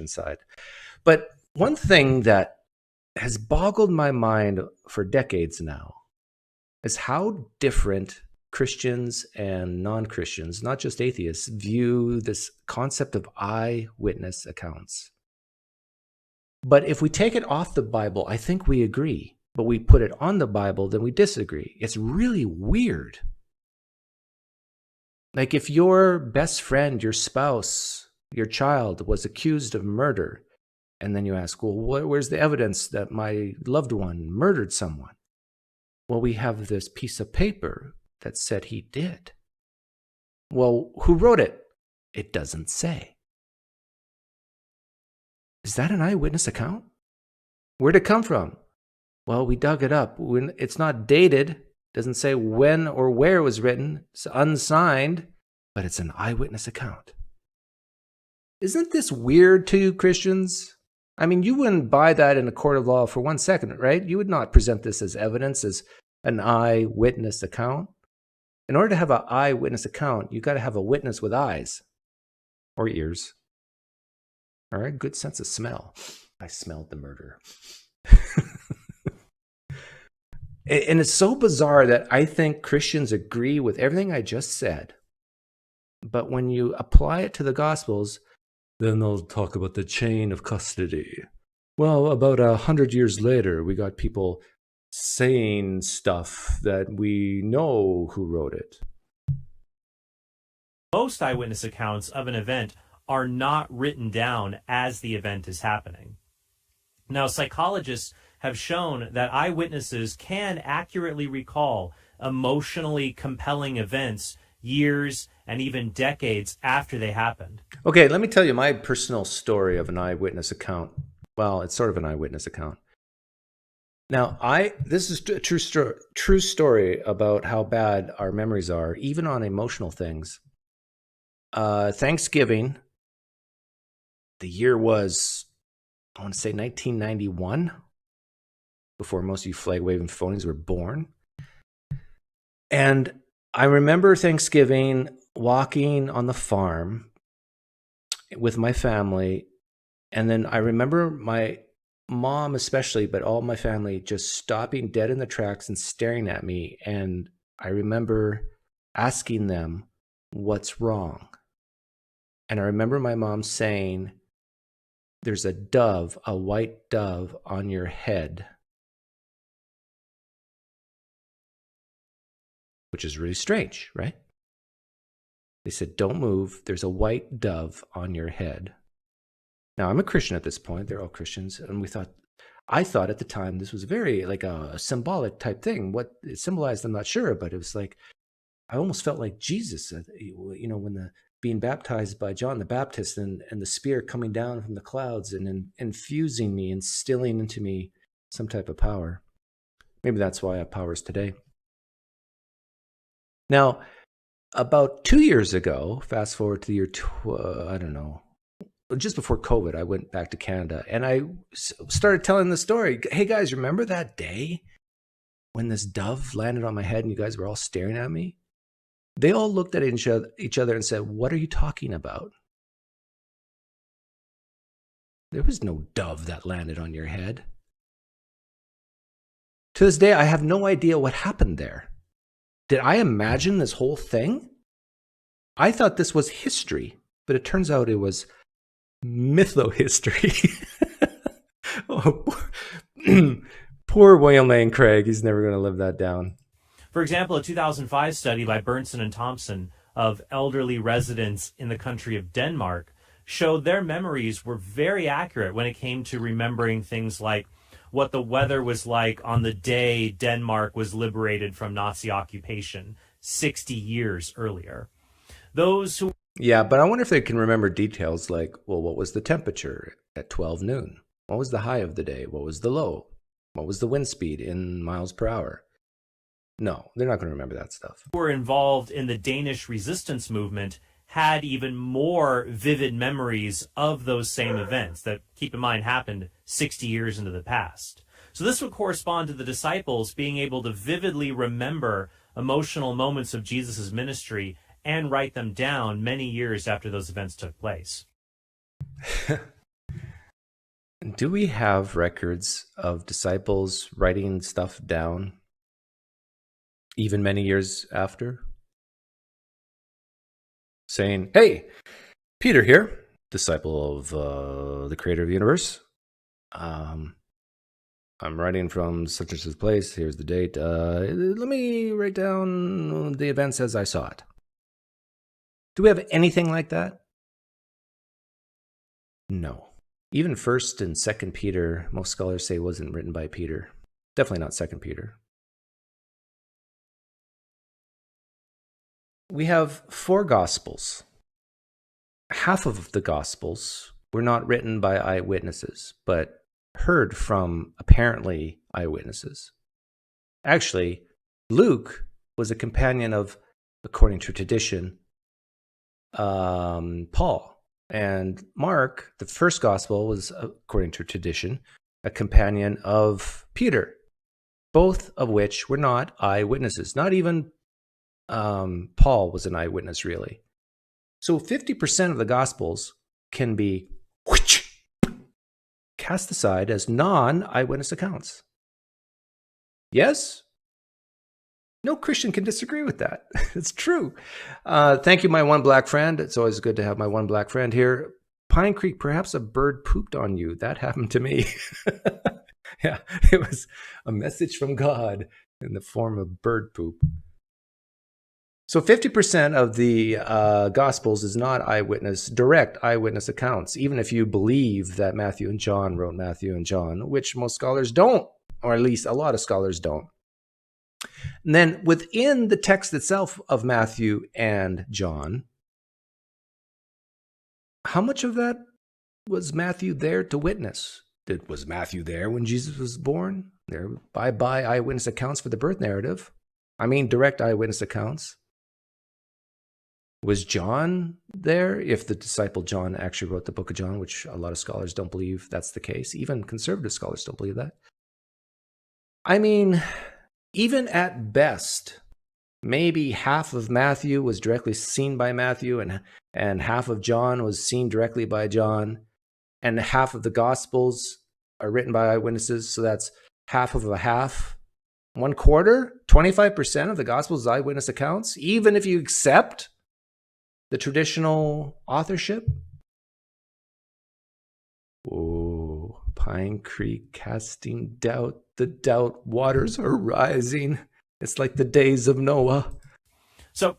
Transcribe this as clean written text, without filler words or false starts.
inside. But one thing that has boggled my mind for decades now is how different Christians and non-Christians, not just atheists, view this concept of eyewitness accounts. But if we take it off the Bible, I think we agree. But we put it on the Bible, then we disagree. It's really weird. Like if your best friend, your spouse, your child was accused of murder, and then you ask, well, where's the evidence that my loved one murdered someone? Well, we have this piece of paper that said he did. Well, who wrote it? It doesn't say. Is that an eyewitness account? Where'd it come from? Well, we dug it up. It's not dated. Doesn't say when or where it was written. It's unsigned, but it's an eyewitness account. Isn't this weird to you, Christians? I mean, you wouldn't buy that in a court of law for 1 second, right? You would not present this as evidence, as an eyewitness account. In order to have an eyewitness account, you got to have a witness with eyes or ears. All right, good sense of smell. I smelled the murder. And it's so bizarre that I think Christians agree with everything I just said. But when you apply it to the Gospels, then they'll talk about the chain of custody. Well, about 100 years later, we got people saying stuff that we know who wrote it. Most eyewitness accounts of an event are not written down as the event is happening. Now, psychologists have shown that eyewitnesses can accurately recall emotionally compelling events years and even decades after they happened. Okay, let me tell you my personal story of an eyewitness account. Well, it's sort of an eyewitness account. Now, this is a true story about how bad our memories are, even on emotional things. Thanksgiving, the year was, I want to say 1991, before most of you flag-waving phonies were born. And I remember Thanksgiving walking on the farm with my family. And then I remember my mom especially, but all my family just stopping dead in the tracks and staring at me. And I remember asking them, what's wrong? And I remember my mom saying, there's a dove, a white dove on your head. Which is really strange, right? They said, don't move. There's a white dove on your head. Now, I'm a Christian at this point. They're all Christians. And I thought at the time this was very like a symbolic type thing. What it symbolized, I'm not sure, but it was like, I almost felt like Jesus, when being baptized by John the Baptist and the Spirit coming down from the clouds and infusing me, instilling into me some type of power. Maybe that's why I have powers today. Now, about 2 years ago, fast forward to the year, just before COVID, I went back to Canada and I started telling the story. Hey guys, remember that day when this dove landed on my head and you guys were all staring at me? They all looked at each other and said, what are you talking about? There was no dove that landed on your head. To this day, I have no idea what happened there. Did I imagine this whole thing? I thought this was history, but it turns out it was mytho-history. Oh, poor William Lane Craig. He's never going to live that down. For example, a 2005 study by Berntsen and Thompson of elderly residents in the country of Denmark showed their memories were very accurate when it came to remembering things like what the weather was like on the day Denmark was liberated from Nazi occupation 60 years earlier. Yeah, but I wonder if they can remember details like, well, what was the temperature at 12 noon? What was the high of the day? What was the low? What was the wind speed in miles per hour? No, they're not going to remember that stuff. Who were involved in the Danish resistance movement had even more vivid memories of those same events that, keep in mind, happened 60 years into the past. So this would correspond to the disciples being able to vividly remember emotional moments of Jesus' ministry and write them down many years after those events took place. Do we have records of disciples writing stuff down even many years after? Saying, hey, Peter here, disciple of the creator of the universe. I'm writing from such and such place. Here's the date. Let me write down the events as I saw it. Do we have anything like that? No. Even 1st and 2nd Peter, most scholars say wasn't written by Peter. Definitely not 2nd Peter. We have 4 Gospels. Half of the Gospels were not written by eyewitnesses, but heard from apparently eyewitnesses. Actually, Luke was a companion of, according to tradition, Paul. And Mark, the first Gospel, was, according to tradition, a companion of Peter, both of which were not eyewitnesses. Not even Paul was an eyewitness, really. So 50% of the Gospels can be cast aside as non-eyewitness accounts. Yes? No Christian can disagree with that. It's true. Thank you, my one black friend. It's always good to have my one black friend here. Pine Creek, perhaps a bird pooped on you. That happened to me. Yeah, it was a message from God in the form of bird poop. So 50% of the Gospels is not direct eyewitness accounts, even if you believe that Matthew and John wrote Matthew and John, which most scholars don't, or at least a lot of scholars don't. And then within the text itself of Matthew and John, how much of that was Matthew there to witness? Was Matthew there when Jesus was born? There by eyewitness accounts for the birth narrative. I mean, direct eyewitness accounts. Was John there? If the disciple John actually wrote the book of John, which a lot of scholars don't believe that's the case. Even conservative scholars don't believe that. I mean, even at best, maybe half of Matthew was directly seen by Matthew, and half of John was seen directly by John, and half of the Gospels are written by eyewitnesses, so that's half of a half. 1/4, 25% of the Gospels is eyewitness accounts, even if you accept the traditional authorship. Oh, Pine Creek casting doubt. The doubt waters are rising. It's like the days of Noah. So